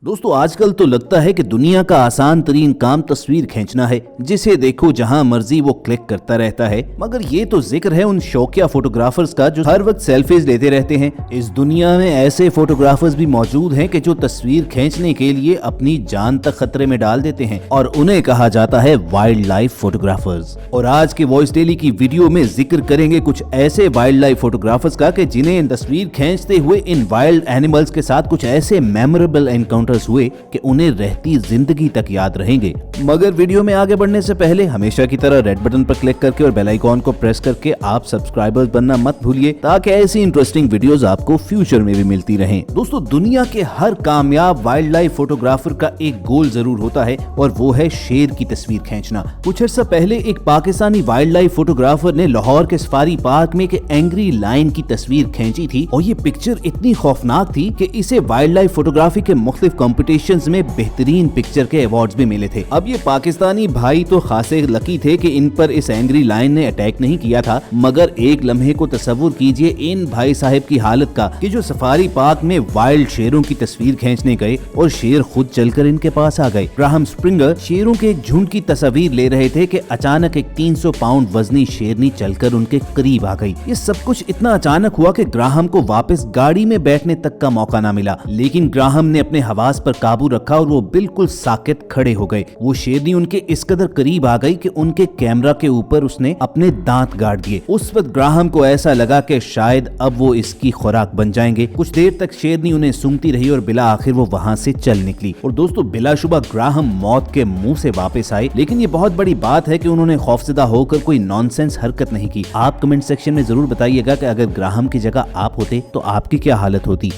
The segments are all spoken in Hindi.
दोस्तों आजकल तो लगता है कि दुनिया का आसान तरीन काम तस्वीर खींचना है, जिसे देखो जहां मर्जी वो क्लिक करता रहता है। मगर ये तो जिक्र है उन शौकिया फोटोग्राफर्स का जो हर वक्त सेल्फीज लेते रहते हैं। इस दुनिया में ऐसे फोटोग्राफर्स भी मौजूद हैं कि जो तस्वीर खींचने के लिए अपनी जान तक खतरे में डाल देते हैं और उन्हें कहा जाता है वाइल्ड लाइफ फोटोग्राफर्स। और आज के वॉइस डेली की वीडियो में जिक्र करेंगे कुछ ऐसे वाइल्ड लाइफ फोटोग्राफर्स का कि जिन्हें तस्वीर खींचते हुए इन वाइल्ड एनिमल्स के साथ कुछ ऐसे मेमोरेबल एनकाउंटर हुए कि उन्हें रहती जिंदगी तक याद रहेंगे। मगर वीडियो में आगे बढ़ने से पहले हमेशा की तरह रेड बटन पर क्लिक करके और बेल आइकॉन को प्रेस करके आप सब्सक्राइबर्स बनना मत भूलिए, ताकि ऐसी इंटरेस्टिंग वीडियोस आपको फ्यूचर में भी मिलती रहें। दोस्तों दुनिया के हर कामयाब वाइल्ड लाइफ फोटोग्राफर का एक गोल जरूर होता है और वो है शेर की तस्वीर खींचना। कुछ अर्सा पहले एक पाकिस्तानी वाइल्ड लाइफ फोटोग्राफर ने लाहौर के सफारी पार्क में एक एंग्री लायन की तस्वीर खींची थी और ये पिक्चर इतनी खौफनाक थी कि इसे वाइल्ड लाइफ फोटोग्राफी के मुख्तलिफ कॉम्पिटिशंस में बेहतरीन पिक्चर के अवार्ड्स भी मिले थे। अब ये पाकिस्तानी भाई तो खासे लकी थे कि इन पर इस एंग्री लायन ने अटैक नहीं किया था, मगर एक लम्हे को तस्वुर कीजिए इन भाई साहब की हालत का कि जो सफारी पार्क में वाइल्ड शेरों की तस्वीर खींचने गए और शेर खुद चलकर इनके पास आ गए। ग्राहम स्प्रिंगर शेरों के एक झुंड की तस्वीर ले रहे थे कि अचानक एक 300 पाउंड वजनी शेरनी चलकर उनके करीब आ गई। ये सब कुछ इतना अचानक हुआ कि ग्राहम को वापस गाड़ी में बैठने तक का मौका न मिला, लेकिन ग्राहम ने अपने हवास पर काबू रखा और वो बिल्कुल साकित खड़े हो गए। वो शेरनी उनके इस कदर करीब आ गई कि उनके कैमरा के ऊपर उसने अपने दांत गाड़ दिए। उस वक्त ग्राहम को ऐसा लगा कि शायद अब वो इसकी खुराक बन जाएंगे। कुछ देर तक शेरनी उन्हें सूंघती रही और बिला आखिर वो वहां से चल निकली। और दोस्तों बिलाशुबा ग्राहम मौत के मुंह से वापस आए, लेकिन ये बहुत बड़ी बात है कि उन्होंने खौफजदा होकर कोई नॉनसेंस हरकत नहीं की। आप कमेंट सेक्शन में जरूर बताइएगा कि अगर ग्राहम की जगह आप होते तो आपकी क्या हालत होती।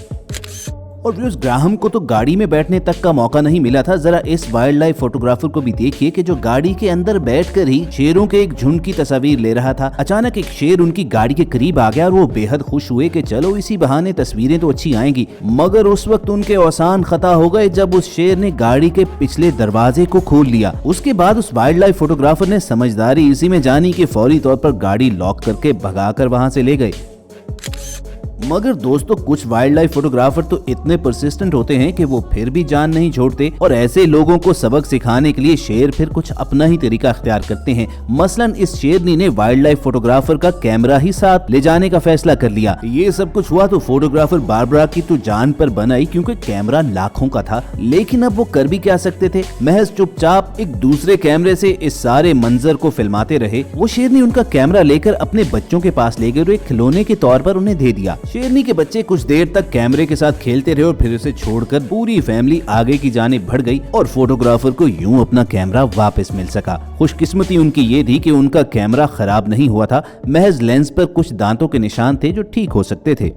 और व्यूअर्स ग्राहम को तो गाड़ी में बैठने तक का मौका नहीं मिला था। जरा इस वाइल्ड लाइफ फोटोग्राफर को भी देखिए कि जो गाड़ी के अंदर बैठकर ही शेरों के एक झुंड की तस्वीर ले रहा था। अचानक एक शेर उनकी गाड़ी के करीब आ गया और वो बेहद खुश हुए कि चलो इसी बहाने तस्वीरें तो अच्छी आएंगी। मगर उस वक्त उनके औसान खता हो गए जब उस शेर ने गाड़ी के पिछले दरवाजे को खोल लिया। उसके बाद उस वाइल्ड लाइफ फोटोग्राफर ने समझदारी इसी में जानी कि फौरी तौर पर गाड़ी लॉक करके भगाकर वहां से ले गए। मगर दोस्तों कुछ वाइल्ड लाइफ फोटोग्राफर तो इतने परसिस्टेंट होते हैं कि वो फिर भी जान नहीं छोड़ते और ऐसे लोगों को सबक सिखाने के लिए शेर फिर कुछ अपना ही तरीका अख्तियार करते हैं। मसलन इस शेरनी ने वाइल्ड लाइफ फोटोग्राफर का कैमरा ही साथ ले जाने का फैसला कर लिया। ये सब कुछ हुआ तो फोटोग्राफर बारबरा की तो जान पर बन आई, क्योंकि कैमरा लाखों का था। लेकिन अब वो कर भी क्या सकते थे, महज चुपचाप एक दूसरे कैमरे से इस सारे मंजर को फिल्माते रहे। वो शेरनी उनका कैमरा लेकर अपने बच्चों के पास ले गए और एक खिलौने के तौर पर उन्हें दे दिया। शेरनी के बच्चे कुछ देर तक कैमरे के साथ खेलते रहे और फिर उसे छोड़कर पूरी फैमिली आगे की जाने बढ़ गई और फोटोग्राफर को यूं अपना कैमरा वापस मिल सका। खुशकिस्मती उनकी ये थी कि उनका कैमरा खराब नहीं हुआ था, महज लेंस पर कुछ दांतों के निशान थे जो ठीक हो सकते थे।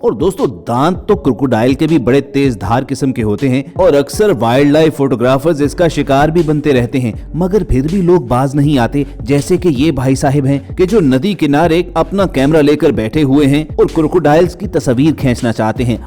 और दोस्तों दांत तो क्रोकोडाइल के भी बड़े तेज धार किस्म के होते हैं और अक्सर वाइल्ड लाइफ फोटोग्राफर्स इसका शिकार भी बनते रहते हैं, मगर फिर भी लोग बाज नहीं आते। जैसे कि ये भाई साहिब हैं कि जो नदी किनारे अपना कैमरा लेकर बैठे हुए हैं और क्रोकोडाइल्स की तस्वीर खींचना चाहते हैं।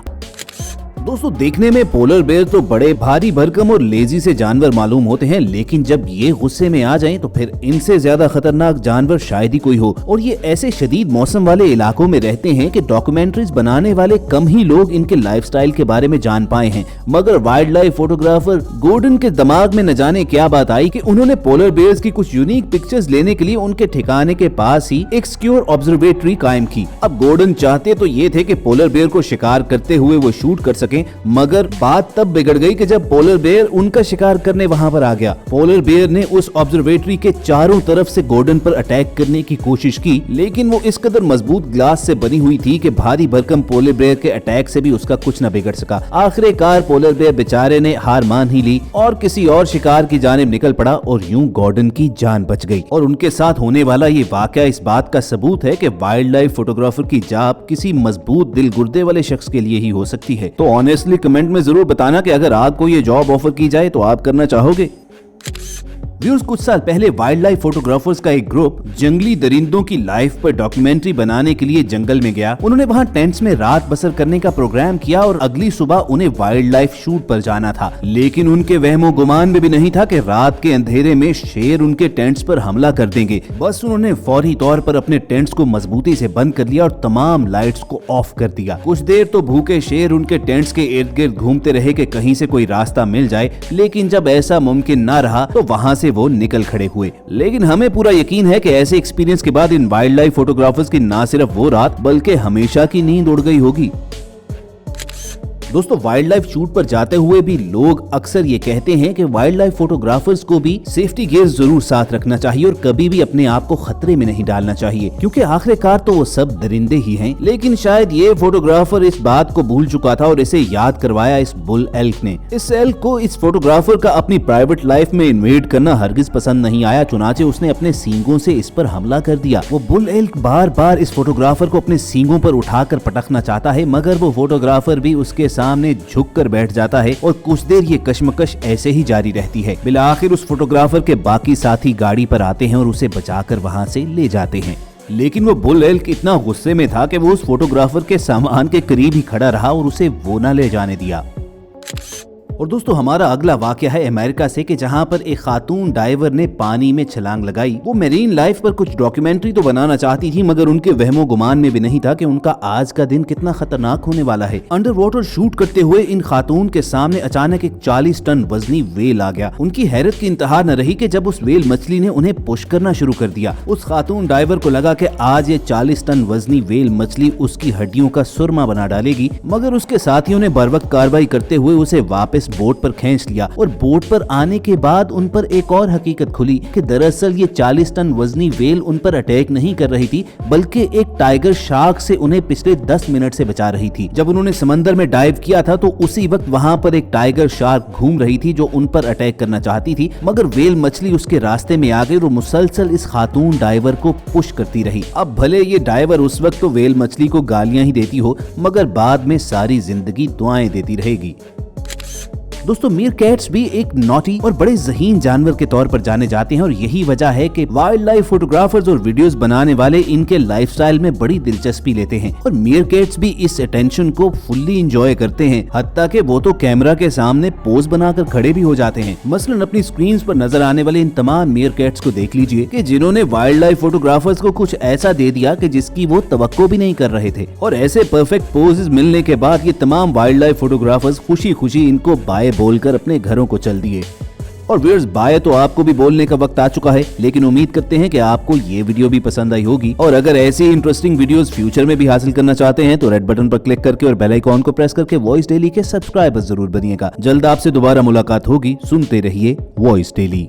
दोस्तों देखने में पोलर बेयर तो बड़े भारी भरकम और लेजी से जानवर मालूम होते हैं, लेकिन जब ये गुस्से में आ जाएं तो फिर इनसे ज्यादा खतरनाक जानवर शायद ही कोई हो। और ये ऐसे शदीद मौसम वाले इलाकों में रहते हैं कि डॉक्यूमेंट्रीज बनाने वाले कम ही लोग इनके लाइफस्टाइल के बारे में जान पाए हैं। मगर वाइल्ड लाइफ फोटोग्राफर गोर्डन के दिमाग में न जाने क्या बात आई कि उन्होंने पोलर बेयर्स की कुछ यूनिक पिक्चर्स लेने के लिए उनके ठिकाने के पास ही एक सिक्योर ऑब्जर्वेटरी कायम की। अब गोर्डन चाहते तो ये थे कि पोलर बेयर को शिकार करते हुए वो शूट कर सके, मगर बात तब बिगड़ गई कि जब पोलर बेयर उनका शिकार करने वहां पर आ गया। पोलर बेयर ने उस ऑब्जर्वेटरी के चारों तरफ से गोर्डन पर अटैक करने की कोशिश की, लेकिन वो इस कदर मजबूत ग्लास से बनी हुई थी कि भारी भरकम पोलर बेयर के अटैक से भी उसका कुछ न बिगड़ सका। आखिरकार पोलर बेयर बेचारे ने हार मान ही ली और किसी और शिकार की जानिब निकल पड़ा और यूं गॉर्डन की जान बच गई। और उनके साथ होने वाला ये वाकया इस बात का सबूत है कि वाइल्ड लाइफ फोटोग्राफर की जाब किसी मजबूत दिल गुर्दे वाले शख्स के लिए ही हो सकती है। तो ऑनेस्टली कमेंट में जरूर बताना कि अगर आपको ये जॉब ऑफर की जाए तो आप करना चाहोगे। व्यूअर्स, कुछ साल पहले वाइल्ड लाइफ फोटोग्राफर्स का एक ग्रुप जंगली दरिंदों की लाइफ पर डॉक्यूमेंट्री बनाने के लिए जंगल में गया। उन्होंने वहां टेंट्स में रात बसर करने का प्रोग्राम किया और अगली सुबह उन्हें वाइल्ड लाइफ शूट पर जाना था। लेकिन उनके वहमो गुमान में भी नहीं था कि रात के अंधेरे में शेर उनके टेंट्स पर हमला कर देंगे। बस उन्होंने फौरी तौर पर अपने टेंट्स को मजबूती से बंद कर लिया और तमाम लाइट्स को ऑफ कर दिया। कुछ देर तो भूखे शेर उनके टेंट्स के इर्द गिर्द घूमते रहे कि कहीं से कोई रास्ता मिल जाए, लेकिन जब ऐसा मुमकिन न रहा तो वहां से वो निकल खड़े हुए। लेकिन हमें पूरा यकीन है कि ऐसे एक्सपीरियंस के बाद इन वाइल्ड लाइफ फोटोग्राफर्स की न सिर्फ वो रात बल्कि हमेशा की नींद उड़ गई होगी। दोस्तों, वाइल्ड लाइफ शूट पर जाते हुए भी लोग अक्सर ये कहते हैं कि वाइल्ड लाइफ फोटोग्राफर्स को भी सेफ्टी गियर जरूर साथ रखना चाहिए और कभी भी अपने आप को खतरे में नहीं डालना चाहिए, क्योंकि आखिरकार तो वो सब दरिंदे ही हैं। लेकिन शायद ये फोटोग्राफर इस बात को भूल चुका था और इसे याद करवाया इस बुल एल्क ने। इस एल्क को इस फोटोग्राफर का अपनी प्राइवेट लाइफ में इन्वेड करना हरगिज पसंद नहीं आया, चुनाचे उसने अपने सींगों से इस पर हमला कर दिया। वो बुल एल्क बार बार इस फोटोग्राफर को अपने सींगों पर उठाकर पटकना चाहता है, मगर वो फोटोग्राफर भी उसके सामने झुककर बैठ जाता है और कुछ देर ये कशमकश ऐसे ही जारी रहती है। बिल आखिर उस फोटोग्राफर के बाकी साथी गाड़ी पर आते हैं और उसे बचाकर वहां से ले जाते हैं। लेकिन वो बुल एल्क इतना गुस्से में था कि वो उस फोटोग्राफर के सामान के करीब ही खड़ा रहा और उसे वो न ले जाने दिया। और दोस्तों, हमारा अगला वाकया है अमेरिका से कि जहां पर एक खातून डाइवर ने पानी में छलांग लगाई। वो मेरीन लाइफ पर कुछ डॉक्यूमेंट्री तो बनाना चाहती थी, मगर उनके वहमो गुमान में भी नहीं था कि उनका आज का दिन कितना खतरनाक होने वाला है। अंडर वाटर शूट करते हुए इन खातून के सामने अचानक एक 40 टन वजनी वेल आ गया। उनकी हैरत की इंतहा न रही कि जब उस वेल मछली ने उन्हें पुश करना शुरू कर दिया। उस खातून डाइवर को लगा कि आज ये 40 टन वजनी वेल मछली उसकी हड्डियों का सुरमा बना डालेगी, मगर उसके साथियों ने बर वक्त कार्रवाई करते हुए उसे वापस बोट पर खींच लिया। और बोट पर आने के बाद उन पर एक और हकीकत खुली कि दरअसल ये 40 टन वजनी वेल उन पर अटैक नहीं कर रही थी, बल्कि एक टाइगर शार्क से उन्हें पिछले 10 मिनट से बचा रही थी। जब उन्होंने समंदर में डाइव किया था तो उसी वक्त वहां पर एक टाइगर शार्क घूम रही थी जो उन पर अटैक करना चाहती थी, मगर वेल मछली उसके रास्ते में आ गई और मुसलसल इस खातून डाइवर को पुश करती रही। अब भले ये डाइवर उस वक्त तो वेल मछली को गालियां ही देती हो, मगर बाद में सारी जिंदगी दुआएं देती रहेगी। दोस्तों, मीरकैट्स भी एक नॉटी और बड़े ज़हीन जानवर के तौर पर जाने जाते हैं और यही वजह है कि वाइल्ड लाइफ फोटोग्राफर्स और वीडियोस बनाने वाले इनके लाइफस्टाइल में बड़ी दिलचस्पी लेते हैं और मीरकैट्स भी इस अटेंशन को फुल्ली एंजॉय करते हैं, हत्ता कि वो तो कैमरा के सामने पोज बनाकर खड़े भी हो जाते हैं। मसलन अपनी स्क्रीन पर नजर आने वाले इन तमाम मीरकैट्स को देख लीजिए कि जिन्होंने वाइल्ड लाइफ फोटोग्राफर्स को कुछ ऐसा दे दिया कि जिसकी वो तवक्को भी नहीं कर रहे थे, और ऐसे परफेक्ट पोजेस मिलने के बाद ये तमाम वाइल्ड लाइफ फोटोग्राफर्स खुशी खुशी इनको बाय बोलकर अपने घरों को चल दिए। और व्यूअर्स, बाय तो आपको भी बोलने का वक्त आ चुका है, लेकिन उम्मीद करते हैं कि आपको ये वीडियो भी पसंद आई होगी। और अगर ऐसी इंटरेस्टिंग वीडियोस फ्यूचर में भी हासिल करना चाहते हैं तो रेड बटन पर क्लिक करके और बेल आइकॉन को प्रेस करके वॉइस डेली के सब्सक्राइबर जरूर बनिएगा। जल्द आपसे दोबारा मुलाकात होगी। सुनते रहिए वॉइस डेली।